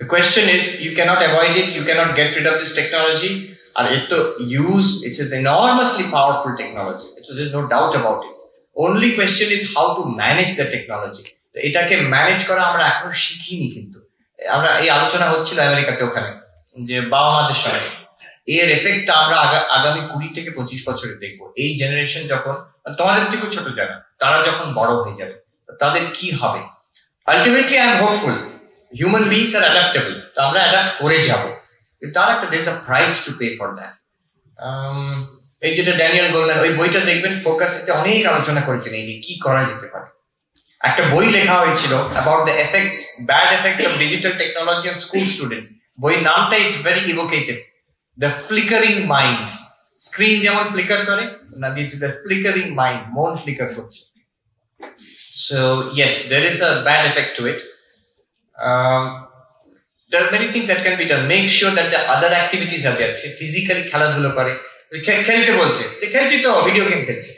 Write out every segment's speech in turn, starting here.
The question is, you cannot avoid it, you cannot get rid of this technology, and it's an enormously powerful technology, so there's no doubt about it. Only question is how to manage the technology. এটাকে manage করা আমরা এখনো শিখিনি। কিন্তু আমরা এই আলোচনা হচ্ছিল আমেরিকাতে, ওখানে যে বাবা মাদের সঙ্গে এর এফেক্টটা আমরা আগামী 20 থেকে 25 বছরে দেখবো। এই জেনারেশন যখন, তোমাদের থেকে ছোট যারা, তারা যখন বড় হয়ে যাবে, তাদের কি হবে। Ultimately I am hopeful, human beings are adaptable, তো আমরা অ্যাডাপ্ট করে যাবো, কিন্তু তার একটা there is a price to pay for that. এই যেটা ড্যানিয়েল গোলম্যান, ওই বইটা দেখবেন, ফোকাস এটা অনেক আলোচনা করেছেন এই নিয়ে কি করা যেতে পারে। একটা বই লেখা হয়েছিল about the effects, bad effects of digital technology on school students. বইয়ের নামটা is very evocative, the flickering mind. Screen যেমন ফ্লিকার করে, না দিয়েছে দ্য ফ্লিকারিং মাইন্ড, মন ফ্লিকার করছে। So yes, there is a bad effect to it. There are many things that can be done. Make sure that the other activities are there. Physically খেলাধুলো করে, খেলতে বলছে, খেলছি তো, ভিডিও গেম খেলছে।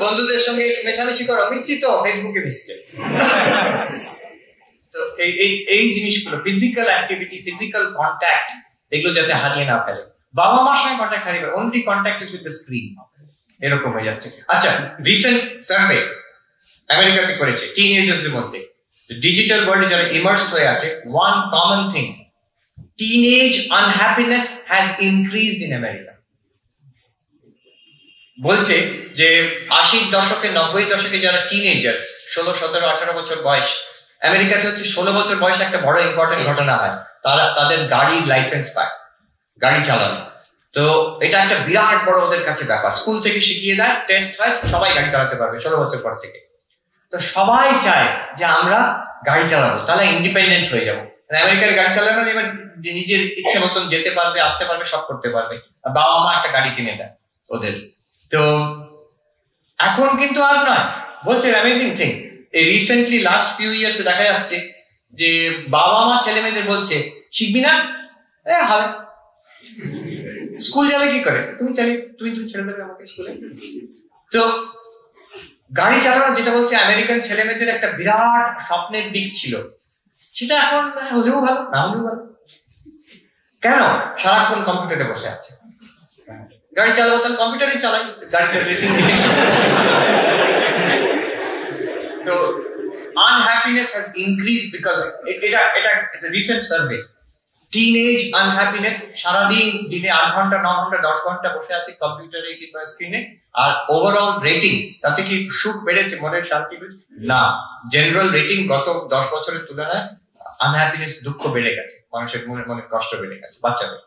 বন্ধুদের সঙ্গে মেশামেশি করো, মিশছি তো, ফেসবুকে মিশছে। তো এই জিনিসগুলো, ফিজিক্যাল অ্যাক্টিভিটি, ফিজিক্যাল কন্ট্যাক্ট, এগুলো যাতে হারিয়ে না ফেলে। বাবা মার সঙ্গে কন্ট্যাক্ট হারিয়ে ফেলে, only contact is with the screen, এরকম হয়ে যাচ্ছে। আচ্ছা, রিসেন্ট সার্ভে আমেরিকাতে করেছে টিনেজার্স এর মধ্যে, ডিজিটাল ওয়ার্ল্ডে যারা ইমার্সড হয়ে আছে, one common thing, teenage unhappiness has increased in America. বলছে যে 80 দশকে 90 দশকে যারা টিনেজার, 16, 17, 18 বছর বয়স, আমেরিকাতে হচ্ছে 16 বছর বয়সে একটা বড় ইম্পর্টেন্ট ঘটনা হয়, তাদের গাড়ির লাইসেন্স পায়, গাড়ি চালানো। তো এটা একটা বিরাট বড় ওদের কাছে ব্যাপার। স্কুল থেকে শিখিয়ে দেয়, টেস্ট হয়, সবাই গাড়ি চালাতে পারবে 16 বছর পর থেকে। তো সবাই চায় যে আমরা গাড়ি চালাবো, তাহলে ইন্ডিপেন্ডেন্ট হয়ে যাবো। আমেরিকার গাড়ি চালানো, এবার নিজের ইচ্ছে মতন যেতে পারবে, আসতে পারবে, সব করতে পারবে। বাবা মা একটা গাড়ি কিনে দেয় ওদের। তো এখন কিন্তু আর নয়, বলছে অ্যামেজিং থিং, এই রিসেন্টলি লাস্ট ফিউ ইয়ার্স দেখা যাচ্ছে যে বাবা মা ছেলে মেয়েদের বলছে, শিখবি না, হবে, স্কুল যাবে কি করে, তুমি ছেড়ে দেবে আমাকে স্কুলে। তো গাড়ি চালানো, যেটা বলছে আমেরিকান ছেলে মেয়েদের একটা বিরাট স্বপ্নের দিক ছিল, সেটা এখন হলেও ভালো, না হলেও ভালো। কেন? সারাক্ষণ কম্পিউটারে বসে আছে। গাড়ি চালাবো, তাহলে কম্পিউটারে চালাই, গাড়িতে রেসিং। তো আনহ্যাপিনেস হ্যাজ ইনক্রিজড বিকজ এটা রিসেন্ট সার্ভে, টিনেজ আনহ্যাপিনেস, সারাদিন দিনে 8 ঘন্টা 9 ঘন্টা 10 ঘন্টা বসে আছে কম্পিউটারে কিংবা স্ক্রিনে, আর ওভারঅল রেটিং, তাতে কি সুখ বেড়েছে, মনের শান্তি বেড়েছে? না, জেনারেল রেটিং গত 10 বছরের তুলনায় আনহ্যাপিনেস, দুঃখ বেড়ে গেছে, মানুষের মনে কষ্ট বেড়ে গেছে বাচ্চাদের।